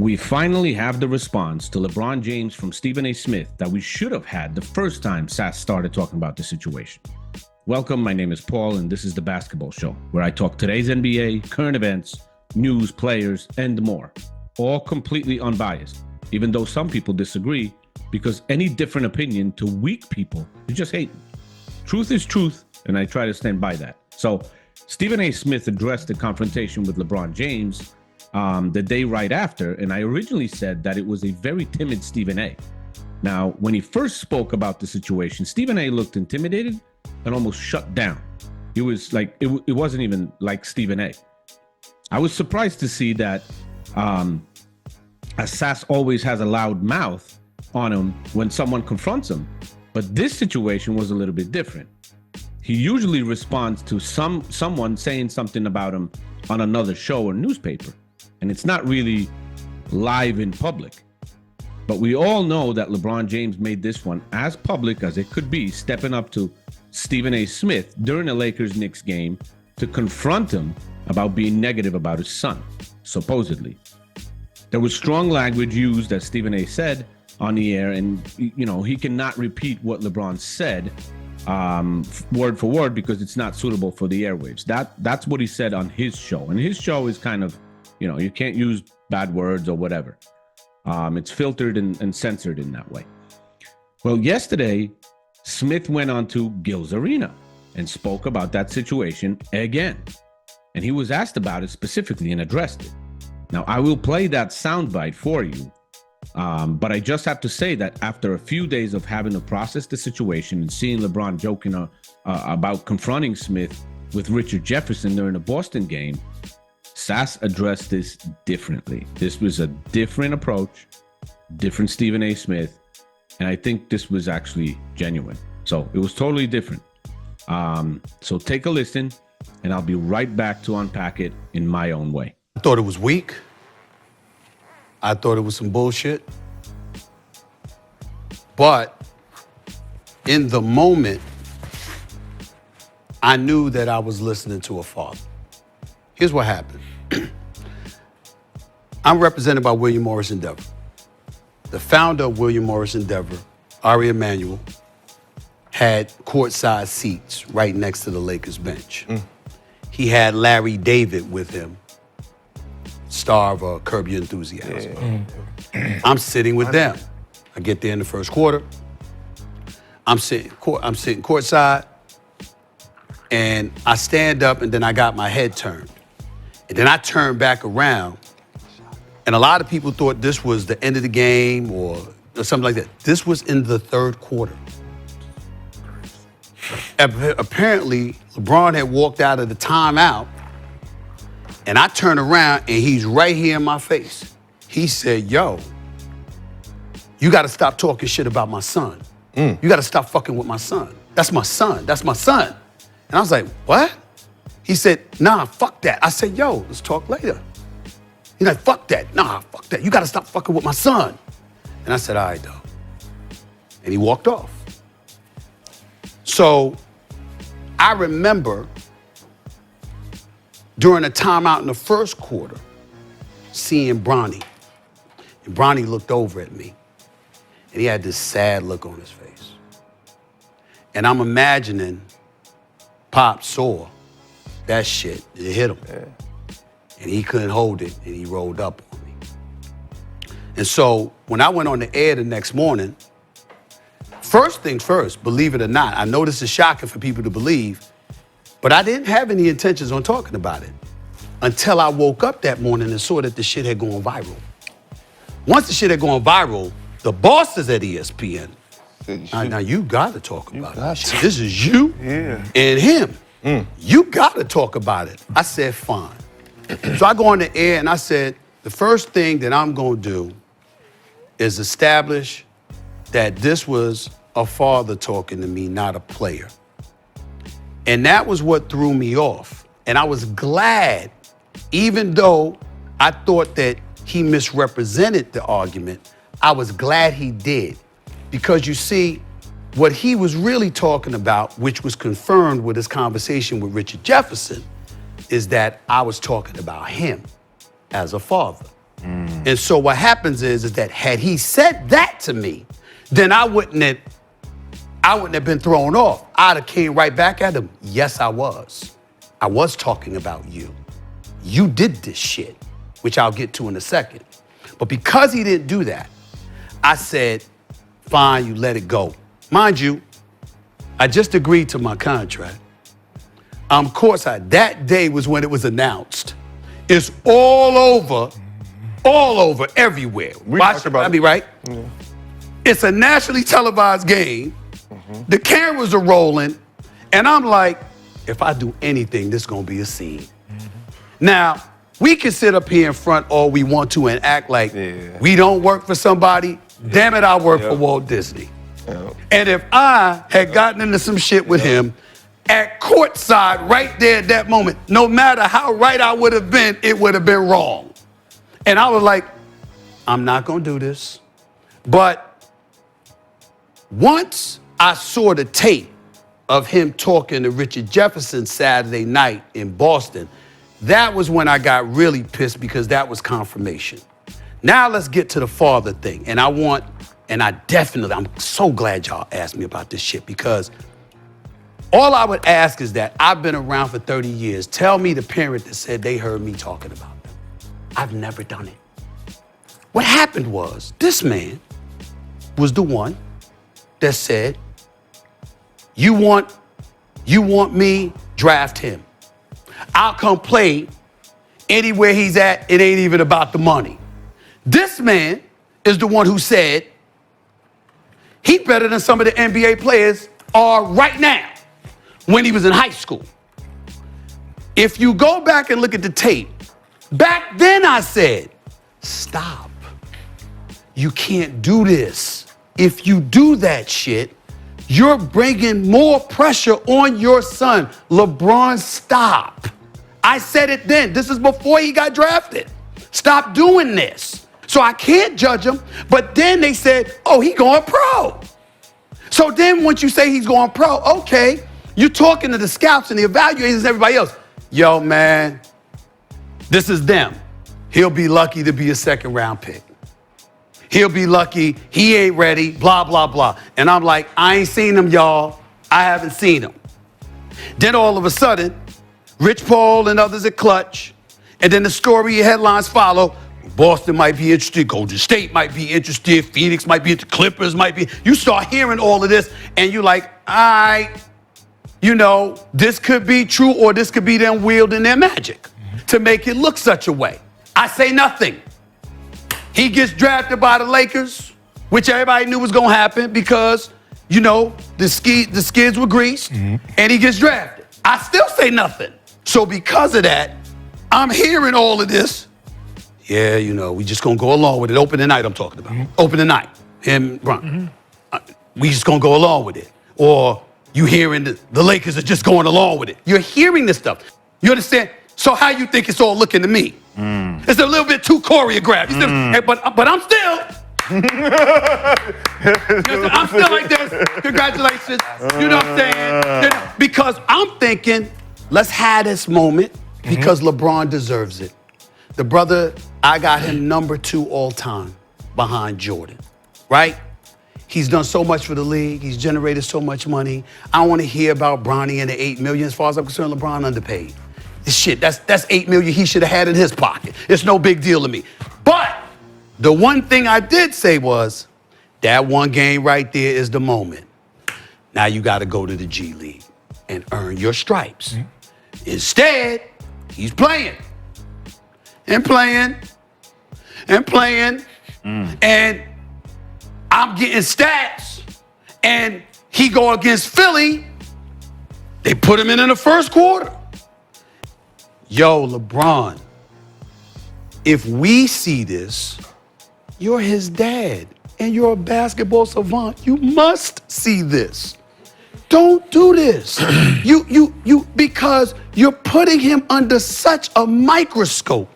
We finally have the response to LeBron James from Stephen A. Smith that we should have had the first time Sass started talking about the situation. Welcome, my name is Paul, and this is The Basketball Show, where I talk today's NBA, current events, news, players, and more. All completely unbiased, even though some people disagree, because any different opinion to weak people is just hate. Truth is truth, and I try to stand by that. So, Stephen A. Smith addressed the confrontation with LeBron James the day right after, and I originally said that it was a very timid Stephen A. Now, when he first spoke about the situation, Stephen A. looked intimidated and almost shut down. It was like, it wasn't even like Stephen A. I was surprised to see that as Sass always has a loud mouth on him when someone confronts him, but this situation was a little bit different. He usually responds to someone saying something about him on another show or newspaper, and it's not really live in public. But we all know that LeBron James made this one as public as it could be, stepping up to Stephen A. Smith during the Lakers-Knicks game to confront him about being negative about his son, supposedly. There was strong language used, as Stephen A. said, on the air, and he cannot repeat what LeBron said word for word because it's not suitable for the airwaves. That's what he said on his show, and his show is kind of, you can't use bad words or whatever. It's filtered and censored in that way. Well, yesterday, Smith went on to Gil's Arena and spoke about that situation again, and he was asked about it specifically and addressed it. Now, I will play that soundbite for you. But I just have to say that after a few days of having to process the situation and seeing LeBron joking about confronting Smith with Richard Jefferson during the Boston game, Sass addressed this differently. This was a different approach, different Stephen A. Smith, and I think this was actually genuine. So it was totally different. So take a listen, and I'll be right back to unpack it in my own way. I thought it was weak. I thought it was some bullshit. But in the moment, I knew that I was listening to a father. Here's what happened. I'm represented by William Morris Endeavor. The founder of William Morris Endeavor, Ari Emanuel, had courtside seats right next to the Lakers bench. He had Larry David with him, star of Curb Your Enthusiasm. I'm sitting with them. I get there in the first quarter. I'm sitting courtside, and I stand up, and then I got my head turned. And then I turned back around, and a lot of people thought this was the end of the game or something like that. This was in the third quarter. Apparently, LeBron had walked out of the timeout, and I turn around, and he's right here in my face. He said, yo, you got to stop talking shit about my son. You got to stop fucking with my son. That's my son. That's my son. And I was like, what? He said, nah, fuck that. I said, yo, let's talk later. He's like, fuck that. Nah, fuck that. You got to stop fucking with my son. And I said, all right, dog. And he walked off. So I remember during a timeout in the first quarter, seeing Bronny. And Bronny looked over at me, and he had this sad look on his face. And I'm imagining Pop saw that shit, it hit him. And he couldn't hold it, and he rolled up on me. And so when I went on the air the next morning, first things first, believe it or not, I know this is shocking for people to believe, but I didn't have any intentions on talking about it until I woke up that morning and saw that the shit had gone viral. Once the shit had gone viral, the bosses at ESPN, now you gotta talk about it. This is you and him. You gotta talk about it. I said, fine. So I go on the air and I said, the first thing that I'm gonna do is establish that this was a father talking to me, not a player. And that was what threw me off. And I was glad, even though I thought that he misrepresented the argument, I was glad he did. Because you see, what he was really talking about, which was confirmed with his conversation with Richard Jefferson, is that I was talking about him as a father. And so what happens is that had he said that to me, then I wouldn't have been thrown off. I'd have came right back at him. Yes, I was. I was talking about you. You did this shit, which I'll get to in a second. But because he didn't do that, I said, fine, you let it go. Mind you, I just agreed to my contract. Courtside. That day was when it was announced. It's all over, everywhere. Watch about I mean, right? Yeah. It's a nationally televised game. The cameras are rolling, and I'm like, if I do anything, this is gonna be a scene. Now, we can sit up here in front all we want to and act like we don't work for somebody. Damn it, I work for Walt Disney. And if I had gotten into some shit with him at courtside right there at that moment, no matter how right I would have been, it would have been wrong. And I was like, I'm not gonna do this. But once I saw the tape of him talking to Richard Jefferson Saturday night in Boston, that was when I got really pissed because that was confirmation. Now let's get to the father thing. And I'm so glad y'all asked me about this shit because all I would ask is that I've been around for 30 years. Tell me the parent that said they heard me talking about them. I've never done it. What happened was this man was the one that said, you want me, draft him. I'll come play anywhere he's at. It ain't even about the money. This man is the one who said he's better than some of the NBA players are right now when he was in high school. If you go back and look at the tape, back then I said, stop. You can't do this. If you do that shit, you're bringing more pressure on your son. LeBron, stop. I said it then. This is before he got drafted. Stop doing this. So I can't judge him. But then they said, oh, he going pro. So then once you say he's going pro, okay, you're talking to the scouts and the evaluators and everybody else. Yo, man, this is them. He'll be lucky to be a second round pick. He'll be lucky. He ain't ready, blah, blah, blah. And I'm like, I ain't seen him, y'all. I haven't seen him. Then all of a sudden, Rich Paul and others at Clutch, and then the story headlines follow. Boston might be interested, Golden State might be interested, Phoenix might be interested, Clippers might be. You start hearing all of this, and you're like, this could be true, or this could be them wielding their magic to make it look such a way. I say nothing. He gets drafted by the Lakers, which everybody knew was gonna happen because, the skids were greased, and he gets drafted. I still say nothing. So because of that, I'm hearing all of this. Yeah, we just gonna go along with it. Open the night I'm talking about. Open the night. Him, Bronny. We just gonna go along with it. Or you hearing the Lakers are just going along with it. You're hearing this stuff. You understand? So how you think it's all looking to me? It's a little bit too choreographed. But I'm still. I'm still like this. Congratulations. You know what I'm saying? Because I'm thinking, let's have this moment because LeBron deserves it. The brother, I got him number 2 all time behind Jordan, right? He's done so much for the league. He's generated so much money. I don't want to hear about Bronny and the $8 million. As far as I'm concerned, LeBron underpaid. This shit, that's $8 million he should have had in his pocket. It's no big deal to me. But the one thing I did say was, that one game right there is the moment. Now you got to go to the G League and earn your stripes. Instead, he's playing and playing and playing. And I'm getting stats. And he go against Philly. They put him in the first quarter. Yo, LeBron, if we see this, you're his dad and you're a basketball savant. You must see this. Don't do this. Because you're putting him under such a microscope.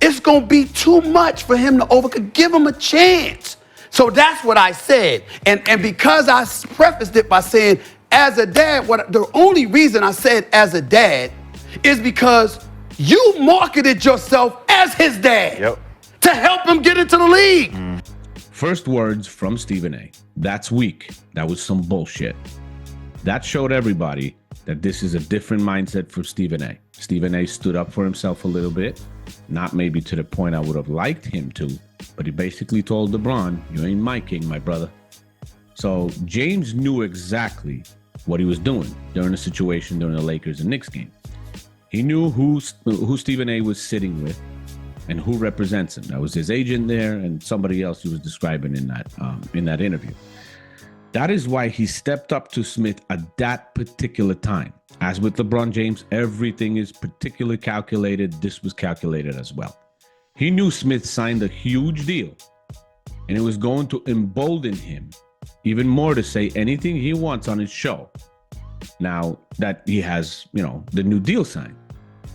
It's gonna be too much for him to overcome. Give him a chance. So that's what I said. And because I prefaced it by saying, as a dad, the only reason I said as a dad is because you marketed yourself as his dad. Yep. to help him get into the league. First words from Stephen A. That's weak. That was some bullshit. That showed everybody that this is a different mindset for Stephen A. Stephen A stood up for himself a little bit, not maybe to the point I would have liked him to, but he basically told LeBron, you ain't my king, my brother. So James knew exactly what he was doing during the situation during the Lakers and Knicks game. He knew who Stephen A was sitting with and who represents him. That was his agent there and somebody else he was describing in that interview. That is why he stepped up to Smith at that particular time. As with LeBron James, everything is particularly calculated. This was calculated as well. He knew Smith signed a huge deal, and it was going to embolden him even more to say anything he wants on his show now that he has, the new deal signed.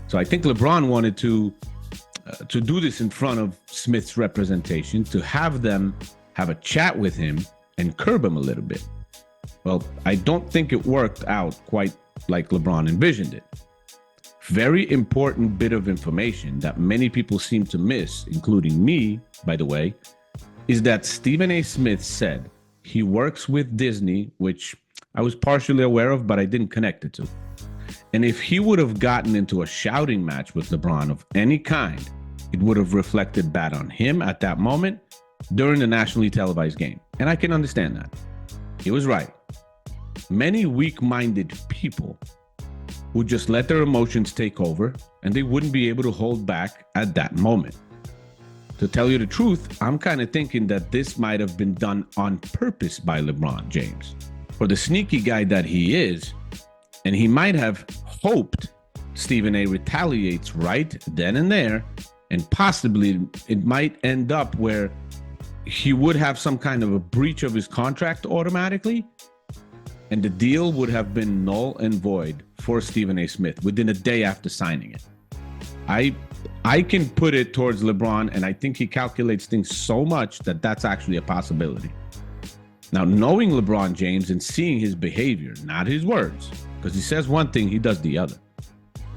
So I think LeBron wanted to do this in front of Smith's representation, to have them have a chat with him and curb him a little bit. Well, I don't think it worked out quite like LeBron envisioned it. Very important bit of information that many people seem to miss, including me, by the way, is that Stephen A. Smith said he works with Disney, which I was partially aware of, but I didn't connect it to. And if he would have gotten into a shouting match with LeBron of any kind, it would have reflected bad on him at that moment during the nationally televised game. And I can understand that. He was right. Many weak-minded people would just let their emotions take over, and they wouldn't be able to hold back at that moment. To tell you the truth, I'm kind of thinking that this might have been done on purpose by LeBron James. For the sneaky guy that he is, and he might have hoped Stephen A. retaliates right then and there, and possibly it might end up where he would have some kind of a breach of his contract automatically, and the deal would have been null and void for Stephen A. Smith within a day after signing it. I can put it towards LeBron, and I think he calculates things so much that that's actually a possibility. Now, knowing LeBron James and seeing his behavior, not his words, because he says one thing, he does the other.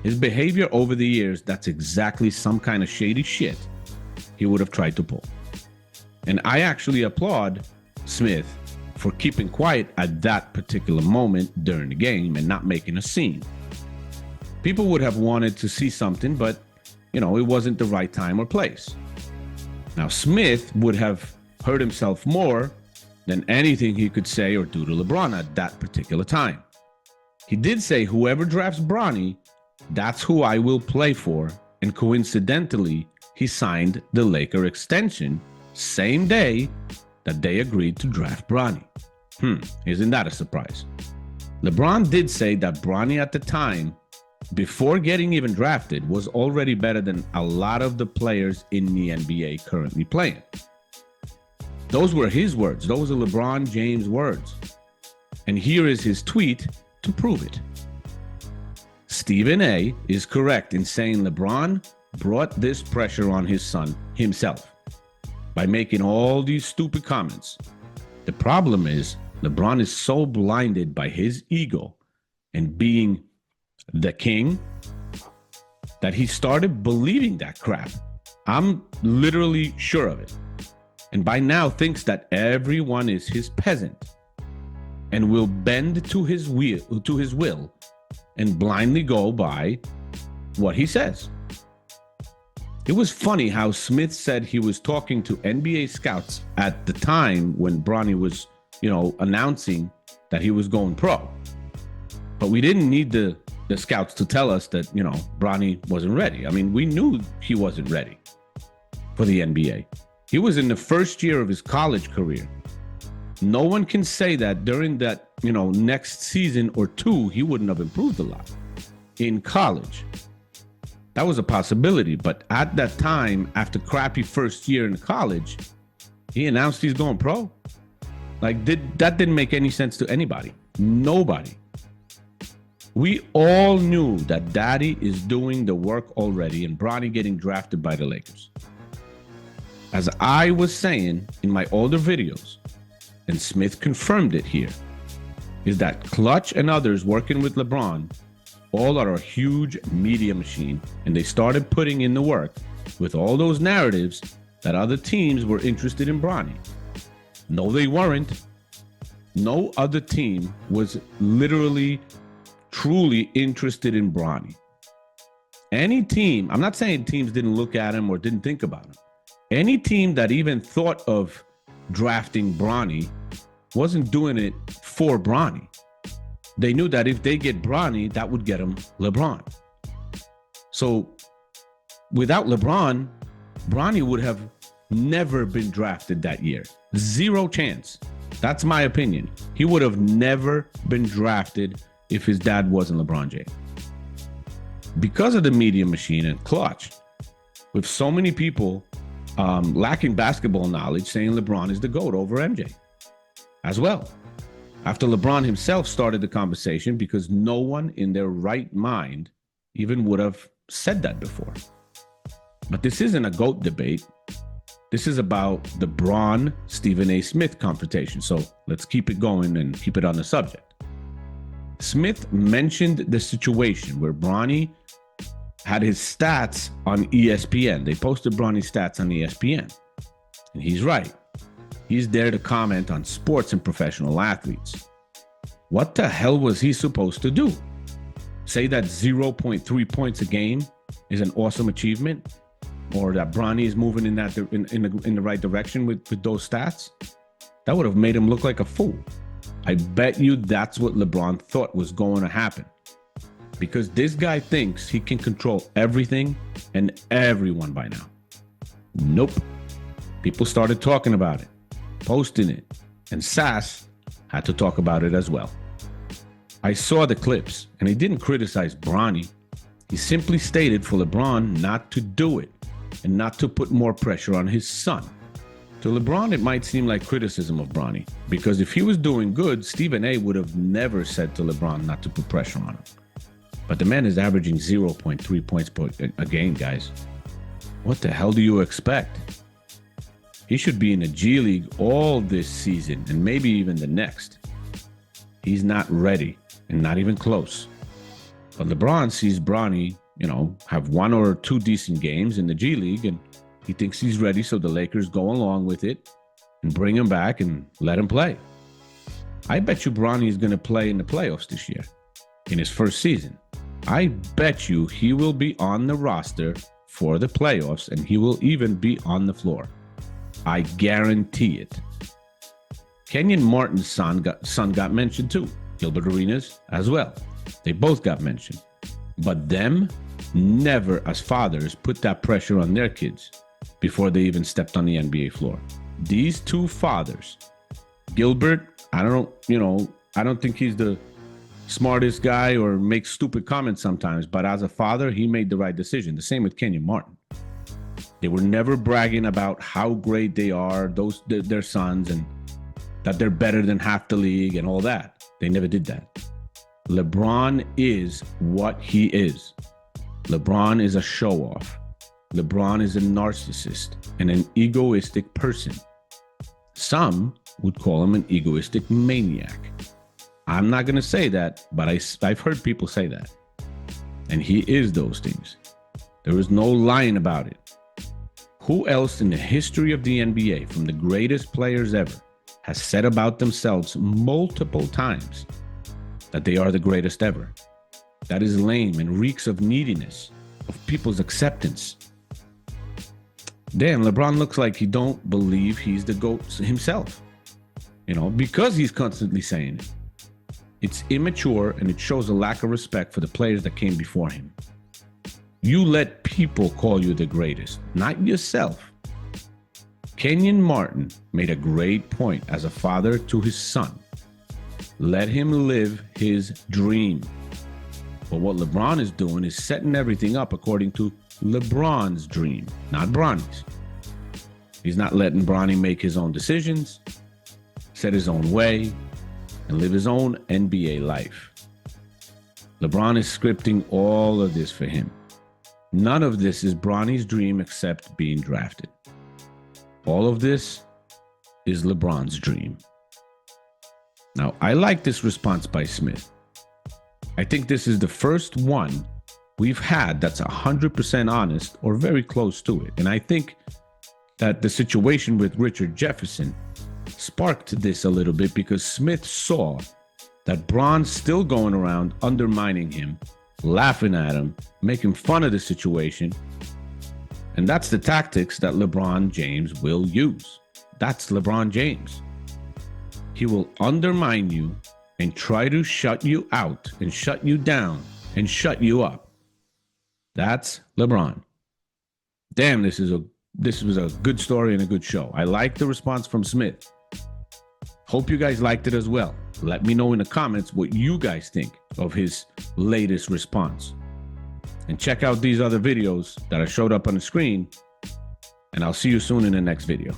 His behavior over the years, that's exactly some kind of shady shit he would have tried to pull. And I actually applaud Smith for keeping quiet at that particular moment during the game and not making a scene. People would have wanted to see something, but, it wasn't the right time or place. Now, Smith would have hurt himself more than anything he could say or do to LeBron at that particular time. He did say, whoever drafts Bronny, that's who I will play for. And coincidentally, he signed the Laker extension same day that they agreed to draft Bronny. Isn't that a surprise? LeBron did say that Bronny at the time, before getting even drafted, was already better than a lot of the players in the NBA currently playing. Those were his words. Those are LeBron James' words. And here is his tweet to prove it. Stephen A. is correct in saying LeBron brought this pressure on his son himself by making all these stupid comments. The problem is LeBron is so blinded by his ego and being the king that he started believing that crap. I'm literally sure of it. And by now thinks that everyone is his peasant and will bend to his will and blindly go by what he says. It was funny how Smith said he was talking to NBA scouts at the time when Bronny was, announcing that he was going pro. But we didn't need the scouts to tell us that, Bronny wasn't ready. I mean, we knew he wasn't ready for the NBA. He was in the first year of his college career. No one can say that during that, next season or two, he wouldn't have improved a lot in college. That was a possibility. But at that time, after crappy first year in college, he announced he's going pro. That didn't make any sense to anybody. Nobody. We all knew that Daddy is doing the work already and Bronny getting drafted by the Lakers. As I was saying in my older videos, and Smith confirmed it here, is that Clutch and others working with LeBron all are a huge media machine, and they started putting in the work with all those narratives that other teams were interested in Bronny. No, they weren't. No other team was literally, truly interested in Bronny. Any team, I'm not saying teams didn't look at him or didn't think about him. Any team that even thought of drafting Bronny wasn't doing it for Bronny. They knew that if they get Bronny, that would get him LeBron. So without LeBron, Bronny would have never been drafted that year. Zero chance. That's my opinion. He would have never been drafted if his dad wasn't LeBron James. Because of the media machine and Clutch, with so many people lacking basketball knowledge, saying LeBron is the GOAT over MJ as well. After LeBron himself started the conversation, because no one in their right mind even would have said that before. But this isn't a GOAT debate. This is about the Bron Stephen A. Smith confrontation. So let's keep it going and keep it on the subject. Smith mentioned the situation where Bronny had his stats on ESPN. They posted Bronny's stats on ESPN. And he's right. He's there to comment on sports and professional athletes. What the hell was he supposed to do? Say that 0.3 points a game is an awesome achievement? Or that Bronny is moving in the right direction with those stats? That would have made him look like a fool. I bet you that's what LeBron thought was going to happen. Because this guy thinks he can control everything and everyone by now. Nope. People started talking about it, posting it, and Sass had to talk about it as well. I saw the clips, and he didn't criticize Bronny. He simply stated for LeBron not to do it and not to put more pressure on his son. To LeBron, it might seem like criticism of Bronny, because if he was doing good, Stephen A. would have never said to LeBron not to put pressure on him. But the man is averaging 0.3 points a game, guys. What the hell do you expect? He should be in the G League all this season and maybe even the next. He's not ready and not even close. But LeBron sees Bronny, have one or two decent games in the G League, and he thinks he's ready, so the Lakers go along with it and bring him back and let him play. I bet you Bronny is going to play in the playoffs this year, in his first season. I bet you he will be on the roster for the playoffs, and he will even be on the floor. I guarantee it. Kenyon Martin's son got mentioned too. Gilbert Arenas as well. They both got mentioned. But them never, as fathers, put that pressure on their kids before they even stepped on the NBA floor. These two fathers, Gilbert, I don't think he's the smartest guy or makes stupid comments sometimes, but as a father, he made the right decision. The same with Kenyon Martin. They were never bragging about how great they are, their sons, and that they're better than half the league and all that. They never did that. LeBron is what he is. LeBron is a show-off. LeBron is a narcissist and an egoistic person. Some would call him an egoistic maniac. I'm not going to say that, but I've heard people say that. And he is those things. There is no lying about it. Who else in the history of the NBA, from the greatest players ever, has said about themselves multiple times that they are the greatest ever? That is lame and reeks of neediness, of people's acceptance. Damn, LeBron looks like he don't believe he's the GOAT himself, because he's constantly saying it. It's immature, and it shows a lack of respect for the players that came before him. You let people call you the greatest, not yourself. Kenyon Martin made a great point as a father to his son. Let him live his dream. But what LeBron is doing is setting everything up according to LeBron's dream, not Bronny's. He's not letting Bronny make his own decisions, set his own way, and live his own NBA life. LeBron is scripting all of this for him. None of this is Bronny's dream except being drafted. All of this is LeBron's dream. Now, I like this response by Smith. I think this is the first one we've had that's 100% honest or very close to it. And I think that the situation with Richard Jefferson sparked this a little bit because Smith saw that Bron's still going around undermining him, laughing at him, making fun of the situation. And that's the tactics that LeBron James will use. That's LeBron James. He will undermine you and try to shut you out and shut you down and shut you up. That's LeBron. Damn, this was a good story and a good show. I like the response from Smith. Hope you guys liked it as well. Let me know in the comments what you guys think of his latest response. And check out these other videos that I showed up on the screen. And I'll see you soon in the next video.